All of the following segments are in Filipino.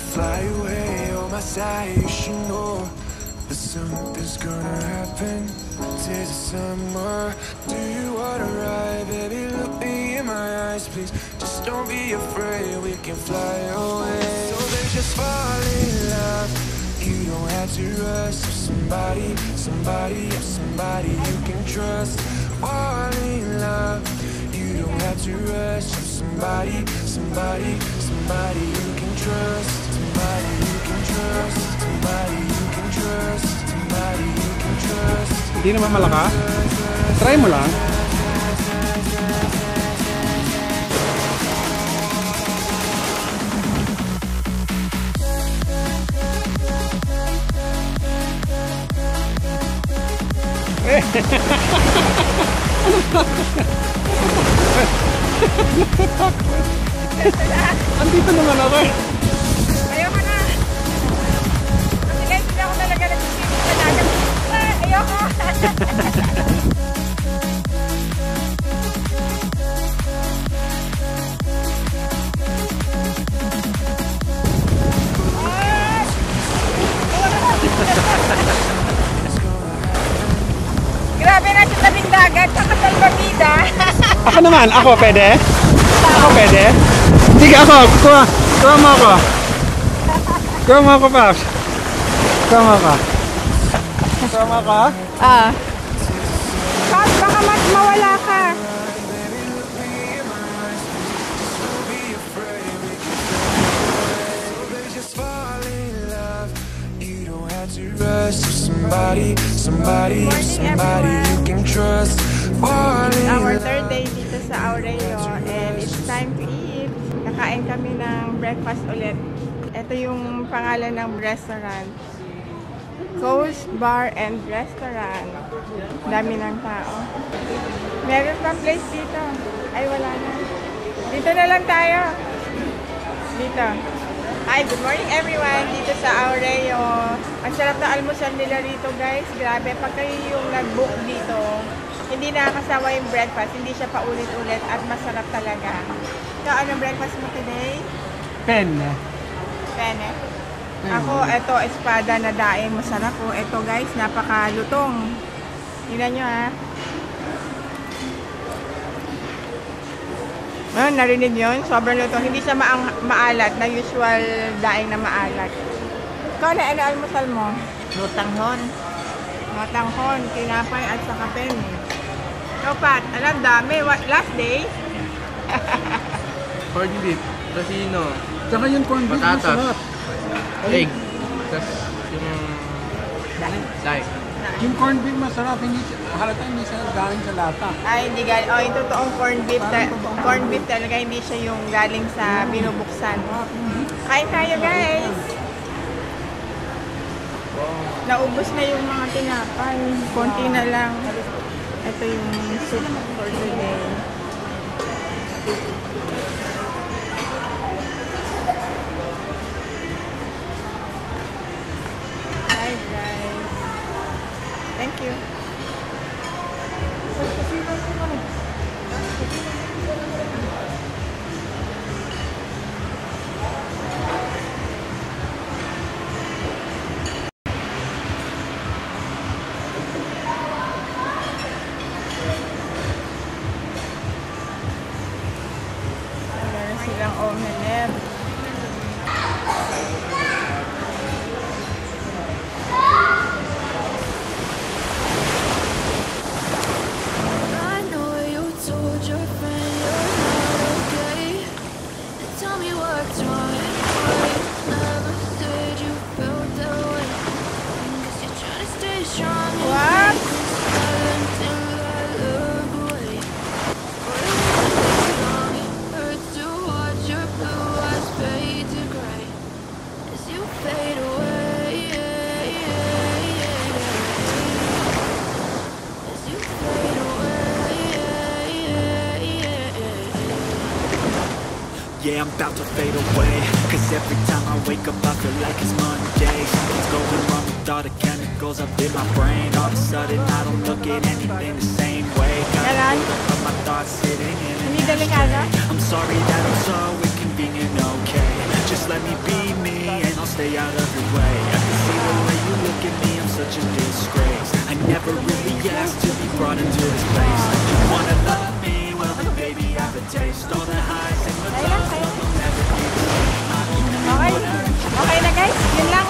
fly away on my side. You should know that something's gonna happen. Tis the summer. Do you wanna ride, baby? Look me in my eyes, please. Just don't be afraid, we can fly away. So they just fall in love. You don't have to rush. Somebody you can trust. Fall in love. You don't have to rush. Somebody you can trust. Somebody you can trust. Somebody you can trust. Somebody you can trust. Hindi naman malakas. Try mo lang. Andito naman ako. Ayoko na. Kasi guys, hindi ako talaga nagsisipin sa dagat. Ayoko. Grabe na sa tabing dagat, sa kasalbabida. Ako naman, ako pwede? Ako pwede? Sige ako, kuha mo ako. Kuha mo ako, Paps. Kuha mo ako. Kuha mo ako? Paps, baka mawala ka. Somebody you can trust. It's our third day dito sa Aurelio and it's time to eat. Kakain kami ng breakfast ulit. Ito yung pangalan ng restaurant. Coast Bar and Restaurant. Dami ng tao. Meron pang place dito. Ay, wala na. Dito na lang tayo. Dito. Hi, good morning everyone. Dito sa Aurelio. Ang sarap na almusal nila rito, guys. Grabe, pag kayo yung nag-book dito, hindi nakakasawa yung breakfast. Hindi siya paulit-ulit at masarap talaga. So, anong breakfast mo today? Penne. Penne. Ako, ito, espada na daing. Masarap po. Ito, guys, napakalutong. Tingnan nyo, ha. Narinig yun? Sobrang lutong. Hindi siya maalat na usual daing na maalat. Ikaw na, ano almusal mo? Lutanghon. Matanghon, tinapay at saka penne. So, Pat, alam dami. Last day? Corned beef. Tocino. Tsaka yung corned beef masarap. Egg. Tapos yung... Daig. Yung corned beef masarap. Halata hindi siya galing sa lata. Ay, hindi galing. Oh, yung totoong corned beef. Corned beef talaga, hindi siya yung galing sa binubuksan. Kain tayo, guys! Naubos na yung mga tinapay. Konti na lang. Ito yung soup for today. Hi, guys. Thank you. Meron silang omelette. Yeah, I'm about to fade away. Cause every time I wake up I feel like it's Monday. Something's going wrong with all the chemicals up in my brain. All of a sudden I don't look at anything the same way. Got my thoughts sitting in an ashtray. I'm sorry that I'm so inconvenient, okay. Just let me be me. stay out of your way. I can see the way you look at me, I'm such a disgrace. I never really asked to be brought into this place. You wanna love me? Well then baby I have a taste. All the highs and the lows, will never be the same. Okay. Okay na guys, yun lang.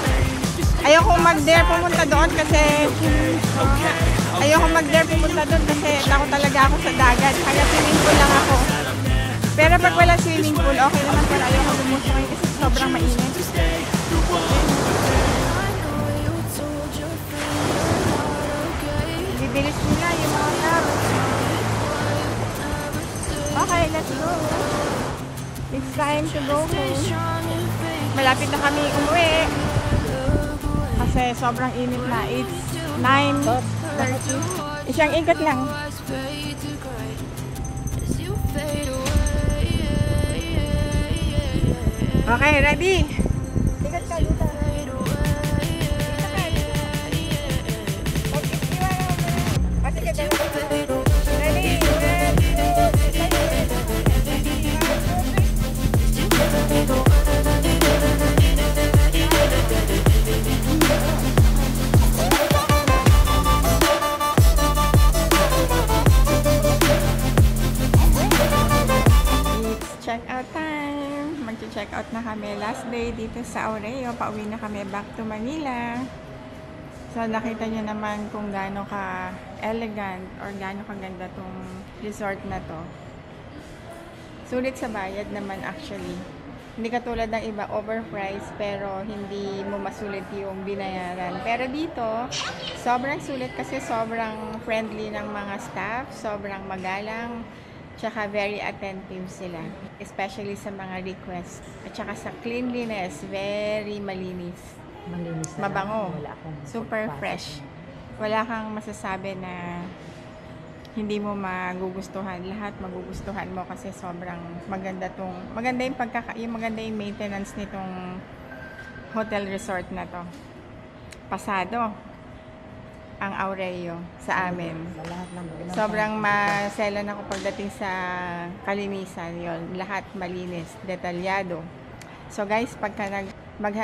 Ayoko mag-dare pumunta doon kasi takot talaga ako sa dagat. Kaya swimming pool lang ako. Pero pag wala swimming pool, okay naman, pero ayoko lumusok kasi sobrang mainit. Bibilis nila yung mga tao. Okay, let's go. It's time to go home. Malapit na kami umuwi. Kasi sobrang init na. It's 9:30. Isang ikot lang. Okay, ready? Ikot ka dito. Check out time. Mag-check out na kami. Last day dito sa Aureo. Pauwi na kami back to Manila. So nakita nyo naman kung gaano ka elegant or gaano kaganda tong resort na to. Sulit sa bayad naman actually. Hindi katulad ng iba overpriced pero hindi mo masulit yung binayaran. Pero dito, sobrang sulit kasi sobrang friendly ng mga staff, sobrang magalang, tsaka very attentive sila. Especially sa mga requests. At tsaka sa cleanliness, very malinis. Mabango. Super fresh. Wala kang masasabi na hindi mo magugustuhan. Lahat magugustuhan mo kasi sobrang maganda maganda yung maintenance nitong hotel resort na to. Pasado ang Aureo sa amin. Sobrang maselan ako pagdating sa kalinisan. Yon, lahat malinis, detalyado. So guys, pagka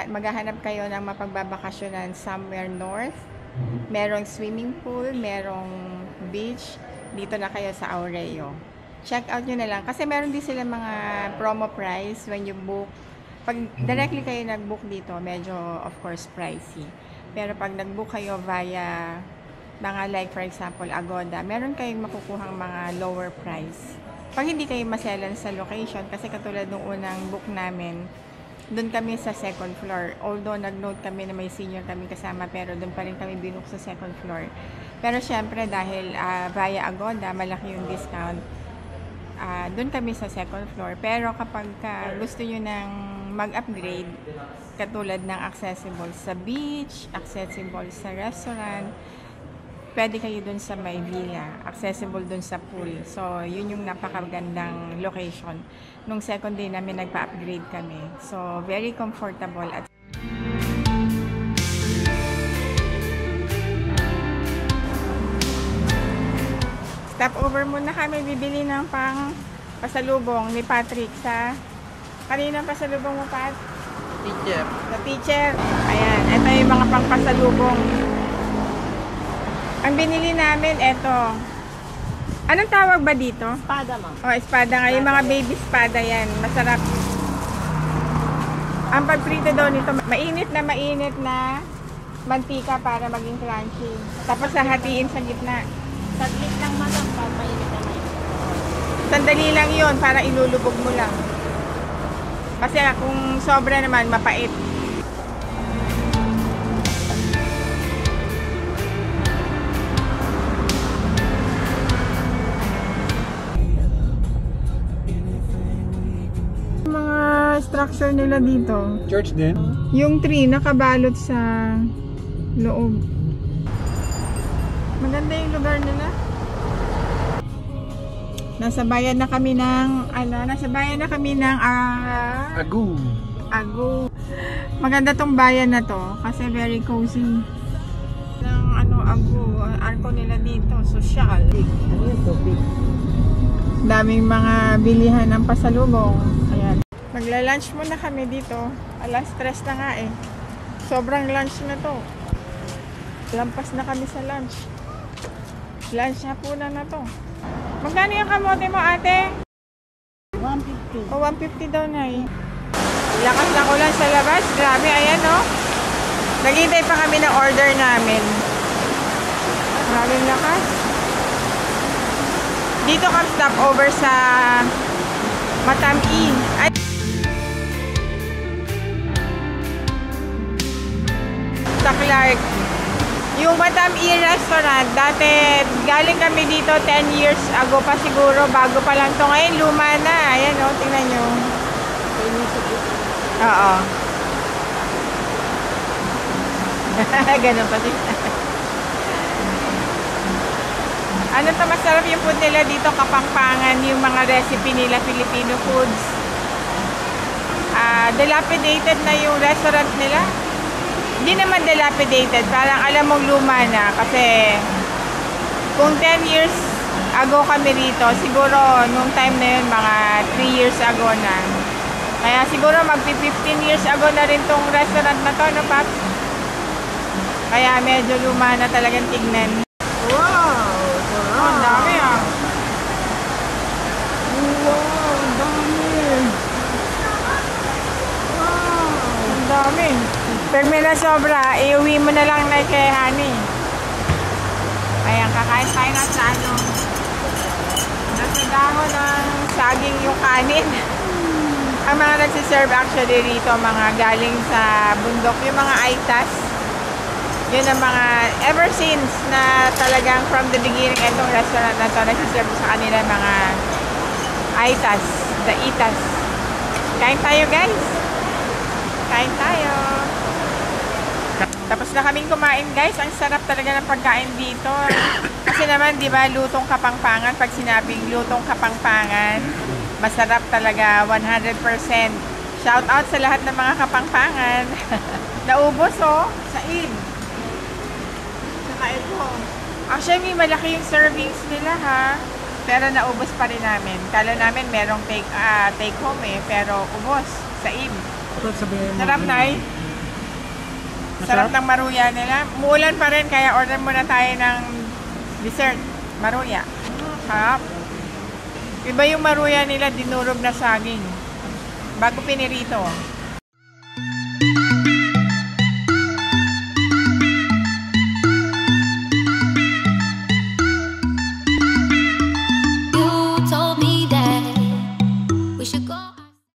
maghahanap kayo ng mapagbabakasyonan somewhere north, merong swimming pool, merong beach, dito na kayo sa Aureo. Check out nyo na lang. Kasi meron din sila mga promo price when you book. Pag directly kayo nag-book dito, medyo of course pricey. Pero pag nag-book kayo via mga like for example Agoda, meron kayong makukuhang mga lower price. Pag hindi kayo maselan sa location, kasi katulad nung unang book namin, doon kami sa second floor. Although nag-note kami na may senior kami kasama, pero doon pa rin kami binook sa second floor. Pero syempre dahil via Agoda, malaki yung discount. Doon kami sa second floor. Pero kapag gusto nyo nang mag-upgrade, katulad ng accessible sa beach, accessible sa restaurant, pwede kayo doon sa may villa, accessible doon sa pool. So, yun yung napakagandang location. Nung second day namin, nagpa-upgrade kami. So, very comfortable. At stop over muna kami, bibili ng pang pasalubong ni Patrick sa kanina pasalubong mo, Pat? Teacher. Sa teacher. Ayan, ito yung mga pang pasalubong. Ang binili namin, ito. Anong tawag ba dito? Espada, ma'am. Oh, espada nga. Yung mga baby espada yan. Masarap. Ang pagprito daw nito, mainit na mantika para maging crunchy. Tapos hahatiin sa gitna. Saglit lang, madam, para mainit na mainit. Sandali lang yun para ilulubog mo lang. Kasi kung sobra naman, mapait. Structure nila dito. Church din? Yung tree nakabalot sa loob. Maganda yung lugar nila. Nasa bayan na kami ng Agu. Maganda tong bayan na to kasi very cozy. Agu, arko nila dito, social. Daming mga bilihan ng pasalubong. Ayan. Magla-lunch muna kami dito. Alas 3 na nga eh. sobrang lunch na to. Lampas na kami sa lunch. Lunch hapunan na to. Magkano yung kamote mo, ate? 150. O, 150 daw na eh. Lakas na ko lang sa labas. Grabe, ayan no. Naghintay pa kami ng order namin. Maraming lakas. Dito kami stop over sa Matami. Sa Clark. Yung Matami restaurant, dati galing kami dito 10 years ago pa siguro, bago pa lang to. Ngayon, luma na. Ayan o, tingnan nyo. Oo. Ganun pa din. Ano to, masarap yung food nila dito, Kapampangan, yung mga recipe nila, Filipino foods. Dilapidated na yung restaurant nila. Hindi naman dilapidated, parang alam mong luma na. Kasi kung 10 years ago kami rito, siguro nung time na yun, mga 3 years ago na. Kaya siguro magpi-15 years ago na rin tong restaurant na to, no, Paps? Kaya medyo luma na talagang tignan. Wow! Oh, ang dami ah. Wow, ang dami. Wow, ang dami. Pag may na sobra, iuwi mo na lang na kay Honey. Ayan, kakain tayo na sa ano. Nasa dahon ng saging yung kanin. Ang mga nagsiserve actually rito, mga galing sa bundok, yung mga aitas. Yun ang mga, ever since na talagang from the beginning, itong restaurant na to, nagsiserve sa kanila mga aitas, the itas. Kain tayo guys. Kain tayo. Tapos na kaming kumain guys. Ang sarap talaga ng pagkain dito. Kasi naman, di ba, lutong Kapampangan. Pag sinabing lutong Kapampangan, masarap talaga, 100%. Shout out sa lahat ng mga Kapampangan. Naubos oh, sa in. Saka ito. Actually, malaki yung servings nila ha. Pero naubos pa rin namin. Kala namin merong take home eh. Pero ubos sa in. Sarap na eh. Sarap ng maruya nila. Muulan pa rin, kaya order muna tayo ng dessert. Maruya. Sarap. Iba yung maruya nila, dinurog na saging. Bago pinirito.